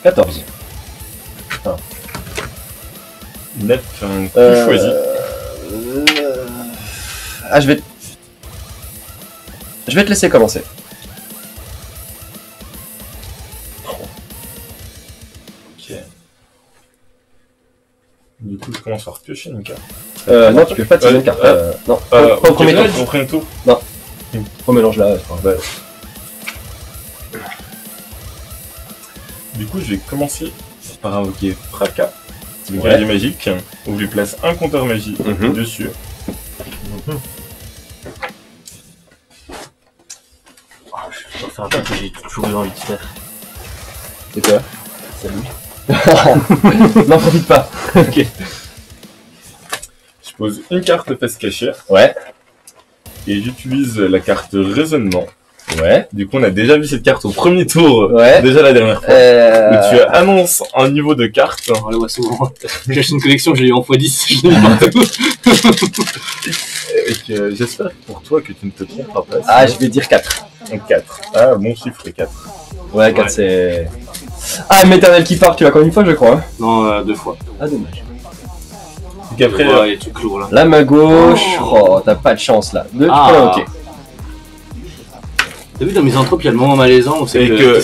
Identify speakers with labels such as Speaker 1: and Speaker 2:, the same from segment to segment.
Speaker 1: 14.
Speaker 2: Ah. 9, tu choisis.
Speaker 1: Ah, je vais te laisser commencer.
Speaker 2: Ok. Du coup, je commence par piocher une carte.
Speaker 1: Non, tu peux pas tirer une carte. Non, pas au premier tour.
Speaker 2: Au premier tour.
Speaker 1: Non. On mélange là. Ouais.
Speaker 2: Du coup, je vais commencer par invoquer Fracas, le guerrier magique, où je lui place un compteur magie dessus.
Speaker 3: Je vais faire un truc que j'ai toujours eu envie de faire.
Speaker 1: C'est quoi?
Speaker 3: Salut.
Speaker 1: Non, profite pas. Ok.
Speaker 2: Je pose une carte face cachée.
Speaker 1: Ouais.
Speaker 2: Et j'utilise la carte raisonnement.
Speaker 1: Ouais.
Speaker 2: Du coup, on a déjà vu cette carte au premier tour.
Speaker 1: Ouais.
Speaker 2: Déjà la dernière fois. Où tu annonces un niveau de carte.
Speaker 3: On le voit souvent. J'ai acheté une collection, j'ai eu en x10. Je l'ai mis partout.
Speaker 2: Et que j'espère pour toi que tu ne te tromperas pas.
Speaker 1: Ah, je vais dire 4.
Speaker 2: Donc 4. Ah, bon chiffre 4.
Speaker 1: Ouais, 4 c'est... Ah, Méternel qui part, tu l'as encore une fois, je crois. Hein.
Speaker 3: Non, 2 fois.
Speaker 1: Ah, dommage.
Speaker 2: Donc après,
Speaker 3: il y a des trucs lourds là.
Speaker 1: La main gauche, oh, t'as pas de chance là. Tu peux l'invoquer.
Speaker 3: T'as vu dans Misanthrope, il y a le moment malaisant où c'est
Speaker 2: que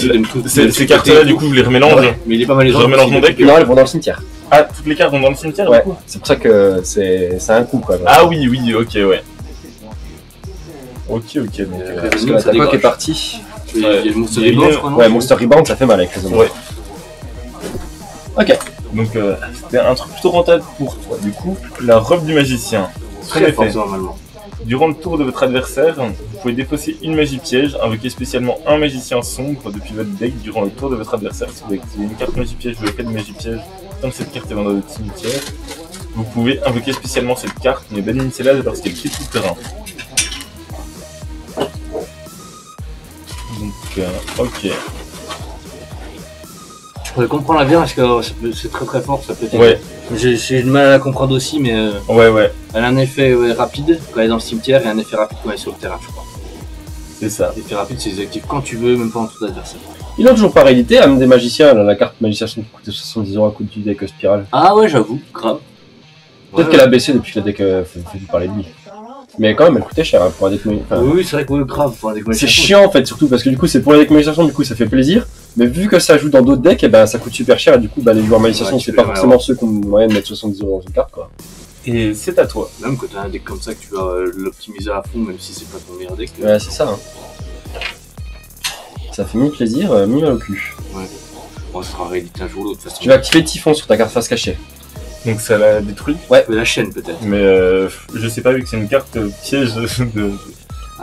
Speaker 2: ces cartes-là, du coup, je les remélange.
Speaker 3: Ouais, mais il est pas malaisant.
Speaker 2: Je remélange mon deck.
Speaker 1: Non, elles vont dans le cimetière.
Speaker 2: Ah, toutes les cartes vont dans le cimetière.
Speaker 1: Ouais, c'est pour ça que c'est un coup quoi.
Speaker 2: Ah oui, ok, ouais. Ok, donc...
Speaker 1: parce que la qui est partie.
Speaker 3: Il y a le Monster Rebound, je crois, non?
Speaker 1: Ouais, Monster Rebound, ça fait mal avec les hommes.
Speaker 2: Ouais.
Speaker 1: Ok.
Speaker 2: Donc, c'était un truc plutôt rentable pour toi. Du coup, la robe du magicien.
Speaker 3: Très fort, normalement.
Speaker 2: Durant le tour de votre adversaire, vous pouvez défausser une magie piège, invoquer spécialement un magicien sombre depuis votre deck durant le tour de votre adversaire. Si vous activez une carte magie piège, vous avez fait de magie piège, tant que cette carte est dans votre cimetière. Vous pouvez invoquer spécialement cette carte, mais bannissez celle-là lorsqu'elle quitte tout terrain. Donc, ok.
Speaker 3: Je pourrais comprendre bien parce que c'est très fort, ça peut être.
Speaker 2: Ouais.
Speaker 3: J'ai du mal à la comprendre aussi, mais.
Speaker 2: Ouais.
Speaker 3: Elle a un effet rapide quand elle est dans le cimetière et un effet rapide quand elle est sur le terrain, je crois.
Speaker 2: C'est ça.
Speaker 3: L'effet rapide, c'est désactive quand tu veux, même pas en tout adversaire.
Speaker 1: Ils ont toujours pas réédité, âme des magiciens, là, la carte magicien qui coûte 70 € à coup du deck spirale.
Speaker 3: Ah ouais, j'avoue, grave.
Speaker 1: Peut-être qu'elle a baissé depuis que le deck fait du parler de lui. Mais quand même, elle coûtait cher hein, pour un deck magicien. Enfin,
Speaker 3: oui, c'est vrai que oui, grave pour un deck magicien.
Speaker 1: C'est chiant en fait, surtout parce que du coup, c'est pour les decks magiciens, du coup, ça fait plaisir. Mais vu que ça joue dans d'autres decks, et ben ça coûte super cher et du coup, les joueurs magiciens, c'est pas forcément ceux qui ont moyen de mettre 70 € dans une carte quoi.
Speaker 2: Et c'est à toi.
Speaker 3: Même quand t'as un deck comme ça, que tu vas l'optimiser à fond, même si c'est pas ton meilleur deck.
Speaker 1: Ouais, c'est ça. Hein. Ça fait mi-plaisir, mi-mal au cul.
Speaker 3: Ouais. Bon, ça sera réédité un jour ou l'autre.
Speaker 1: Tu vas activer Typhon sur ta carte face cachée.
Speaker 2: Donc ça l'a détruit.
Speaker 1: Ouais.
Speaker 3: La chaîne peut-être.
Speaker 2: Mais je sais pas, vu que c'est une carte piège de...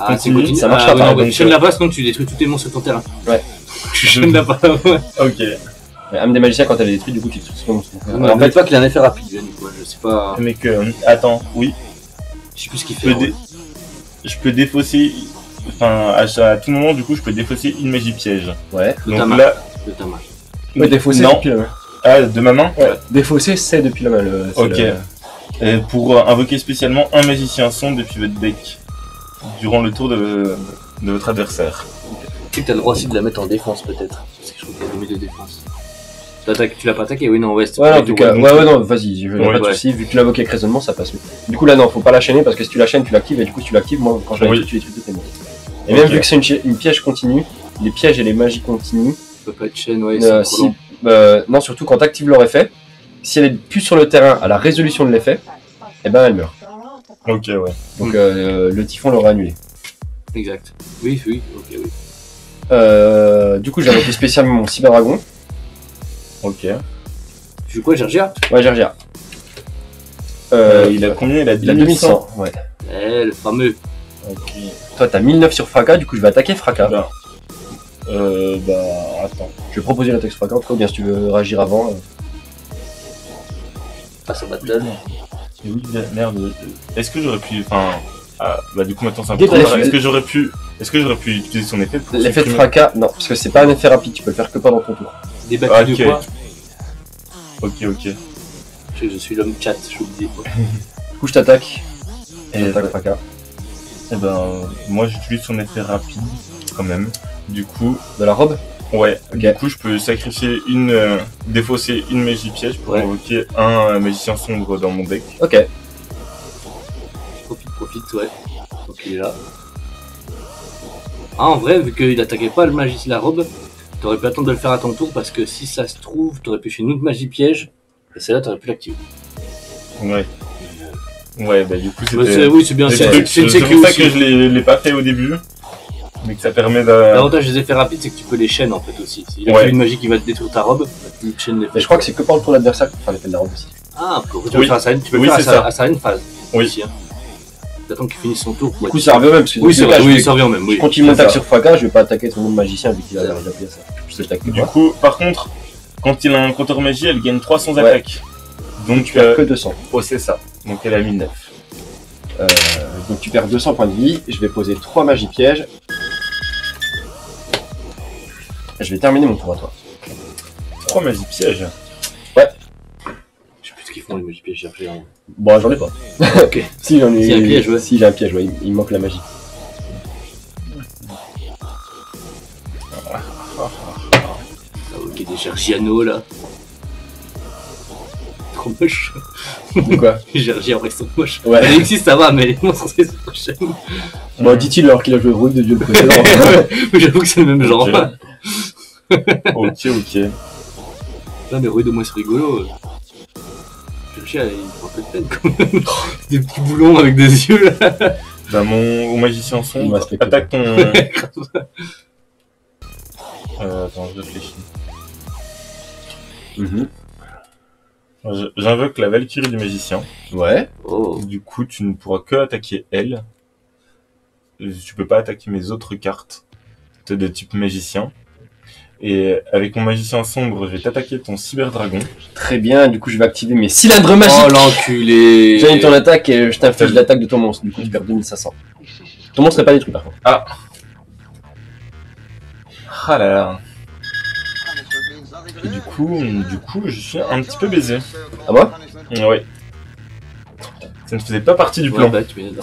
Speaker 3: Ah, c'est continu.
Speaker 1: Ça marchera pas.
Speaker 3: Tu chaînes la base, donc tu détruis tous tes monstres sur ton terrain.
Speaker 1: Ouais.
Speaker 3: Tu chaînes la base.
Speaker 2: Ok.
Speaker 1: Mais âme des magiciens, quand elle est détruite, du coup, tu détruis tout le monde.
Speaker 3: Alors, en fait, pas qu'il a un effet rapide, quoi. Je sais pas.
Speaker 2: Mais attends, oui.
Speaker 3: Je sais plus ce qu'il fait.
Speaker 2: Je peux défausser. Enfin, à tout moment, du coup, je peux défausser une magie piège.
Speaker 1: Ouais.
Speaker 2: Donc là.
Speaker 3: De ta main.
Speaker 1: Ouais, défausser depuis la main.
Speaker 2: Ah, de ma main?
Speaker 1: Ouais. Défausser, c'est depuis la main.
Speaker 2: Ok. Et pour invoquer spécialement un magicien sombre depuis votre deck. Durant le tour de votre adversaire.
Speaker 3: Tu sais que t'as le droit aussi de la mettre en défense, peut-être. Parce que je crois qu'il y a des de défense. Tu l'as pas attaqué? Oui, non, ouais,
Speaker 1: ouais, en tout cas. Ouais, non, vas-y, je
Speaker 2: ouais,
Speaker 1: pas de soucis. Vu que tu l'invoques avec raisonnement, ça passe mieux. Du coup, là, non, faut pas la chaîner parce que si tu la chaînes, tu l'actives et du coup, si tu l'actives, moi, quand je l'active, tu détruis tous tes monstres. Et même vu que c'est une piège continue, les pièges et les magies continues.
Speaker 3: Ça peut pas être chaîne, ouais,
Speaker 1: non, surtout quand tu actives leur effet, si elle est plus sur le terrain à la résolution de l'effet, et ben elle meurt.
Speaker 2: Ok, ouais.
Speaker 1: Donc le Typhon l'aura annulé.
Speaker 3: Exact. Oui, ok, oui.
Speaker 1: Du coup, j'ai invoqué spécialement mon Cyberdragon.
Speaker 2: Ok.
Speaker 3: Tu joues quoi, Gergia?
Speaker 1: Ouais, Gergia.
Speaker 2: Il a combien? Il a
Speaker 1: 2100. Ouais.
Speaker 3: Le fameux.
Speaker 2: Ok.
Speaker 1: Toi, t'as 1009 sur Fracas, du coup, je vais attaquer Fracas.
Speaker 2: Attends.
Speaker 1: Je vais proposer l'attaque sur Fracas, en tout cas, bien si tu veux réagir avant.
Speaker 3: Passe au battle.
Speaker 2: Mais oui, merde. Est-ce que j'aurais pu. Enfin. Ah, bah du coup, maintenant c'est un
Speaker 1: peu.
Speaker 2: Est-ce que j'aurais pu utiliser son effet pour
Speaker 1: l'effet de Fracas, non, parce que c'est pas un effet rapide, tu peux le faire que pendant ton tour.
Speaker 3: Débattu de quoi?
Speaker 2: Ok.
Speaker 3: Je suis l'homme chat, j'ai oublié quoi.
Speaker 1: Du coup, je t'attaque. Et j'attaque Fracas.
Speaker 2: Et ben, moi j'utilise son effet rapide, quand même. Du coup.
Speaker 1: De la robe?
Speaker 2: Ouais,
Speaker 1: Ok.
Speaker 2: du coup je peux sacrifier défausser une magie piège pour
Speaker 3: Ouais.
Speaker 2: invoquer un magicien sombre dans mon deck.
Speaker 1: Ok.
Speaker 3: Profite, ouais. Donc il est là. Ah, en vrai, vu qu'il attaquait pas le magicien la robe, t'aurais pu attendre de le faire à ton tour parce que si ça se trouve, t'aurais pu faire une autre magie piège et celle-là t'aurais pu l'activer.
Speaker 2: Ouais. Ouais, bah du coup
Speaker 3: Bah,
Speaker 2: c'était...
Speaker 3: oui, c'est bien,
Speaker 2: C'est
Speaker 3: c'est une
Speaker 2: pour
Speaker 3: sécu
Speaker 2: ça
Speaker 3: aussi.
Speaker 2: que je l'ai pas fait au début, mais que ça permet de...
Speaker 3: L'avantage des effets rapides, c'est que tu peux les chaînes en fait aussi. S'il a
Speaker 2: Ouais.
Speaker 3: fait une magie qui va te détruire ta robe, bah, tu chaînes l'effet.
Speaker 1: Mais je crois que c'est que pendant le tour d'adversaire pour faire l'effet de la robe aussi.
Speaker 3: Ah, tu peux
Speaker 2: Oui.
Speaker 3: le faire à sa, tu peux le
Speaker 2: Oui,
Speaker 3: faire
Speaker 2: c'est
Speaker 3: à sa une phase.
Speaker 2: Oui.
Speaker 3: Aussi, hein. T'attends qu'il finisse son tour.
Speaker 1: Du coup, ça revient au même. Parce que
Speaker 3: Oui, c'est vrai, oui, ça
Speaker 1: je
Speaker 3: revient même. Oui.
Speaker 1: continue mon
Speaker 2: C'est
Speaker 1: attaque
Speaker 2: ça.
Speaker 1: sur Fracas, je vais pas attaquer ton nom de magicien vu qu'il a
Speaker 3: C'est
Speaker 1: déjà appuyé à ça. Je te attaque que
Speaker 2: Du
Speaker 1: toi.
Speaker 2: coup, par contre, quand il a un compteur magie, elle gagne 300
Speaker 1: Ouais.
Speaker 2: attaques. Donc,
Speaker 1: Tu perds que 200.
Speaker 2: oh, c'est ça. Donc elle a mis 9.
Speaker 1: Donc tu perds 200 points de vie. Je vais poser 3 magies pièges. Je vais terminer mon tour à toi.
Speaker 2: 3 magies pièges.
Speaker 3: Je sais plus ce qu'ils font les magies pièges, j'ai rien.
Speaker 1: Bon, j'en ai pas.
Speaker 3: Ok.
Speaker 1: Si j'en ai.
Speaker 3: Si, un piège, ouais.
Speaker 1: Si j'ai un piège, ouais. Il me manque la magie.
Speaker 3: Ah, ok, des Gergiano là. Trop moche.
Speaker 1: De quoi?
Speaker 3: Les Gergi après ils sont moches.
Speaker 1: Ouais.
Speaker 3: Alexis ça va, mais les monstres c'est prochaine.
Speaker 1: Bon, dit-il alors qu'il a joué le rôle de Dieu le précédent.
Speaker 3: Mais j'avoue que c'est le même genre.
Speaker 2: Ok, ok.
Speaker 3: Là, mais Rude au moins c'est rigolo. Gergi il prend un peu de peine quand même. Des petits boulons avec des yeux là.
Speaker 2: Bah, mon magicien
Speaker 1: Il me
Speaker 2: sombre,
Speaker 1: respecte
Speaker 2: attaque ton... attends, je réfléchis.
Speaker 1: Mhm.
Speaker 2: J'invoque la Valkyrie du magicien.
Speaker 1: Ouais.
Speaker 3: Oh.
Speaker 2: Du coup, tu ne pourras que attaquer elle. Tu peux pas attaquer mes autres cartes de type magicien. Et avec mon magicien sombre, je vais t'attaquer ton cyberdragon.
Speaker 1: Très bien, du coup je vais activer mes cylindres magiques.
Speaker 3: Oh l'enculé.
Speaker 1: J'aime ton attaque et je t'inflige l'attaque de ton monstre. Du coup tu perds 2500. Ton monstre n'est pas détruit par contre.
Speaker 2: Ah là là. Et du coup, je suis un petit peu baisé.
Speaker 1: À moi?
Speaker 2: Ouais. Ça ne faisait pas partie du
Speaker 3: Ouais,
Speaker 2: plan.
Speaker 3: bah tu mets dedans.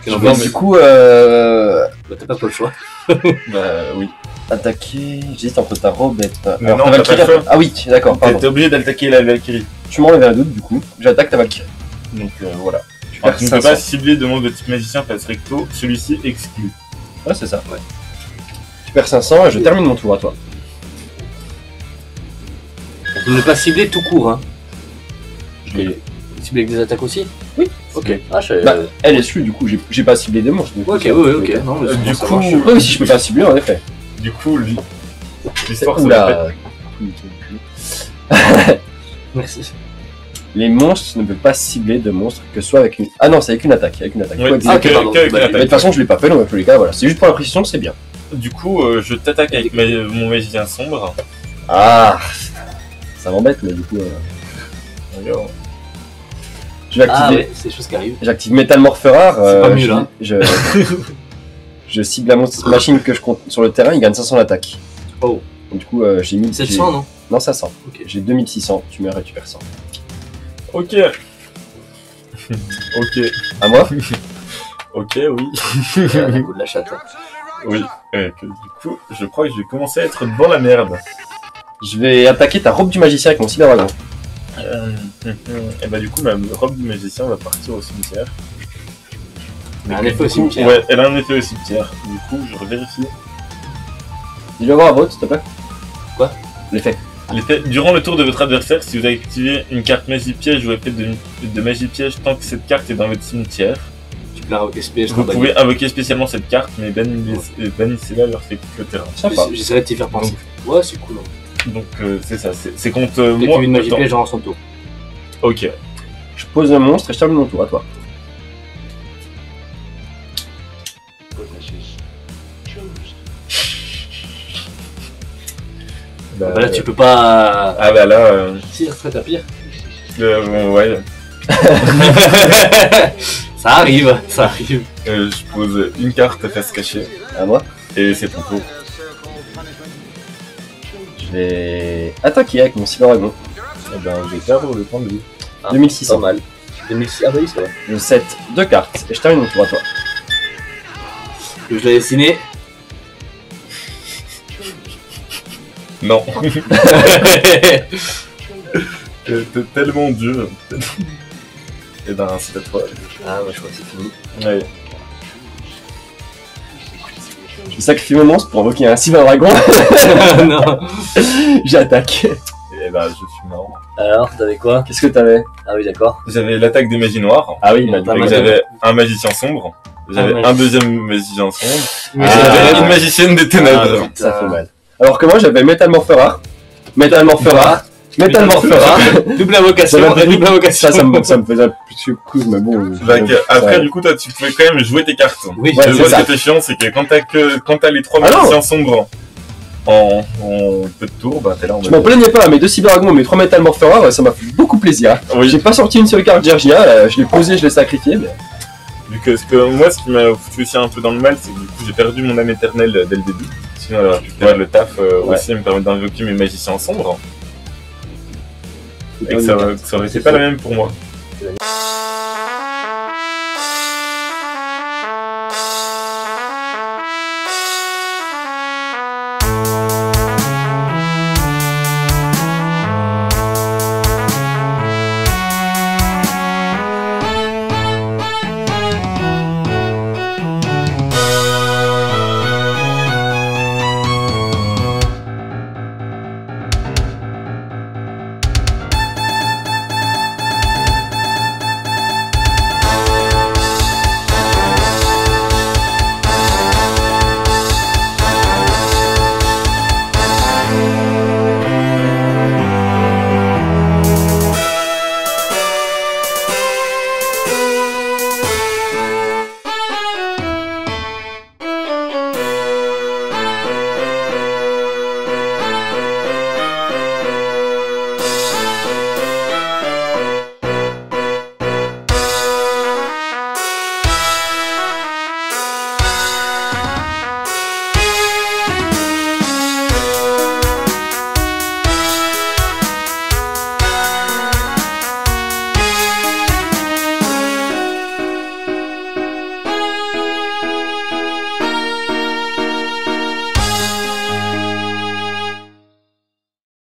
Speaker 1: Je
Speaker 3: Non,
Speaker 1: vais
Speaker 3: mais-
Speaker 1: du coup
Speaker 3: Bah t'as pas trop le choix.
Speaker 2: Bah oui.
Speaker 1: attaquer. J'hésite entre ta robe et ta.
Speaker 2: Mais non,
Speaker 1: ta
Speaker 2: t'as
Speaker 1: Valkyrie.
Speaker 2: pas le choix.
Speaker 1: Ah oui, d'accord, pardon.
Speaker 2: T'es obligé d'attaquer la Valkyrie.
Speaker 1: Tu m'enlèves un doute du coup. J'attaque ta Valkyrie.
Speaker 2: Donc voilà.
Speaker 1: Tu
Speaker 2: Alors,
Speaker 1: perds
Speaker 2: tu ne peux
Speaker 1: 500.
Speaker 2: pas cibler de monstre de type magicien parce recto, celui-ci exclu.
Speaker 1: Ouais, c'est ça. Ouais. Tu perds 500 et je termine mon tour à toi.
Speaker 3: On peut ne pas cibler tout court, hein.
Speaker 1: Je l'ai.
Speaker 3: Cibler avec des attaques aussi?
Speaker 1: Oui.
Speaker 3: Ok. Ah, je savais.
Speaker 1: Bah, elle est dessus, du coup, j'ai pas ciblé des monstres. du coup,
Speaker 3: Ok,
Speaker 1: ça-
Speaker 3: oui, ok. Non, mais
Speaker 2: Du
Speaker 3: ça
Speaker 2: coup,
Speaker 3: marche.
Speaker 1: Oui, si je peux pas cibler, en effet.
Speaker 2: Du coup, l'histoire se
Speaker 1: Oula.
Speaker 2: répète.
Speaker 3: Merci.
Speaker 1: Les monstres ne peuvent pas cibler de monstres que ce soit avec une. Ah non, c'est avec une attaque. Avec une attaque.
Speaker 2: Ouais,
Speaker 1: Faut être-
Speaker 3: Ah, ok,
Speaker 2: que-
Speaker 3: pardon.
Speaker 2: qu'avec
Speaker 3: Bah,
Speaker 2: l'attaque.
Speaker 1: Mais de toute façon, je l'ai pas fait, donc dans tous les cas, voilà. C'est juste pour la précision, c'est bien.
Speaker 2: Du coup, je t'attaque avec mon magicien sombre.
Speaker 1: Ah, ça m'embête, mais du coup,
Speaker 2: Regarde.
Speaker 1: je vais
Speaker 3: Ah
Speaker 1: activer.
Speaker 3: ouais, c'est des choses qui arrivent.
Speaker 1: J'active Métamorpheur.
Speaker 3: C'est pas mieux, là.
Speaker 1: Je cible la machine que je compte sur le terrain, il gagne 500 d'attaque.
Speaker 3: Oh.
Speaker 1: Donc, du coup, j'ai mis.
Speaker 3: 700, non?
Speaker 1: Non, 500.
Speaker 3: Ok.
Speaker 1: J'ai 2600, tu me récupères 100.
Speaker 2: Ok. Ok.
Speaker 1: À moi?
Speaker 2: Ok, oui.
Speaker 3: Le coup de la chatte.
Speaker 2: Oui. Du coup, je crois que je vais commencer à être dans la merde.
Speaker 1: Je vais attaquer ta robe du magicien avec mon cyberdragon.
Speaker 2: Et bah du coup, ma robe du magicien va partir au cimetière.
Speaker 3: Un
Speaker 2: que,
Speaker 3: effet au
Speaker 2: du coup,
Speaker 3: cimetière.
Speaker 2: Ouais, elle a un effet au cimetière. Du coup, je revérifie.
Speaker 1: Dis-le voir à votre, s'il te plaît.
Speaker 3: Quoi?
Speaker 1: L'effet.
Speaker 2: L'effet, durant le tour de votre adversaire, si vous activez une carte magie piège ou effet de magie piège tant que cette carte est dans votre cimetière,
Speaker 3: Tu peux invoquer ce piège.
Speaker 2: vous pouvez invoquer spécialement cette carte, mais bannissez-la leur fait que le terrain.
Speaker 1: Sympa.
Speaker 3: J'essaierai de t'y faire penser. Ouais, c'est cool.
Speaker 2: Donc c'est ça, c'est contre
Speaker 3: Moi,
Speaker 2: moi.
Speaker 3: une magie
Speaker 2: Attends.
Speaker 3: piège en son tour.
Speaker 2: Ok.
Speaker 1: Je pose un monstre et je termine mon tour à toi.
Speaker 2: Bah,
Speaker 3: Bah là, tu peux pas.
Speaker 2: Ah bah là,
Speaker 3: Si, ça serait ta pire.
Speaker 2: ouais,
Speaker 3: Ça arrive, ça arrive.
Speaker 2: je pose une carte face cachée
Speaker 1: À moi.
Speaker 2: et c'est ton tour.
Speaker 1: Je vais attaquer avec mon cyberdragon.
Speaker 2: Eh ben, je vais perdre le point de vie.
Speaker 1: 2600.
Speaker 3: Pas mal. 2006. Ah bah oui, c'est vrai.
Speaker 1: Je set 2 cartes et je termine mon tour à toi.
Speaker 3: Je l'ai dessiné.
Speaker 2: Non. T'es tellement dur. Et ben, c'est à toi.
Speaker 3: Ah, ouais, je crois que c'est fini.
Speaker 2: Ouais.
Speaker 1: Je sacrifie mon monstre pour invoquer un Sylvain Dragon.
Speaker 3: Non.
Speaker 1: J'attaque.
Speaker 2: Et ben, je suis mort.
Speaker 3: Alors, t'avais quoi?
Speaker 1: Qu'est-ce que t'avais?
Speaker 3: Ah oui, d'accord.
Speaker 2: J'avais l'attaque des magies noires.
Speaker 1: Ah oui,
Speaker 3: bah,
Speaker 1: bah,
Speaker 2: Donc j'avais un magicien sombre. J'avais
Speaker 3: Ah,
Speaker 2: un deuxième magicien sombre.
Speaker 3: Mais
Speaker 2: Et
Speaker 1: Ah,
Speaker 2: j'avais
Speaker 1: ouais.
Speaker 2: une magicienne des ténèbres.
Speaker 1: ça fait mal. Alors que moi j'avais Métamorphera, Métamorphera.
Speaker 3: Double invocation,
Speaker 1: Ça m'a-
Speaker 3: double invocation.
Speaker 1: Ça me faisait plus coup, mais bon.
Speaker 2: Après, du coup, toi, tu pouvais quand même jouer tes cartes.
Speaker 3: Oui,
Speaker 1: Ouais,
Speaker 2: Le
Speaker 1: c'est
Speaker 2: vote
Speaker 1: ça.
Speaker 2: qui était chiant, c'est que quand t'as les 3
Speaker 1: Ah non.
Speaker 2: magiciens sombres en peu de tours, bah t'es là en
Speaker 1: Je
Speaker 2: mode.
Speaker 1: m'en plaignais pas, mes 2 Cyberdragons, mes 3 Métamorphera, ça m'a fait beaucoup plaisir.
Speaker 2: Oui,
Speaker 1: J'ai pas sorti une seule carte Gergia, je l'ai posé, je l'ai sacrifié, mais.
Speaker 2: vu que moi, ce qui m'a foutu aussi un peu dans le mal, c'est que du coup, j'ai perdu mon âme éternelle dès le début. Sinon, j'aurais pu faire le taf aussi, me permettre d'invoquer mes magiciens sombres. Et que ça aurait été pas la même pour moi.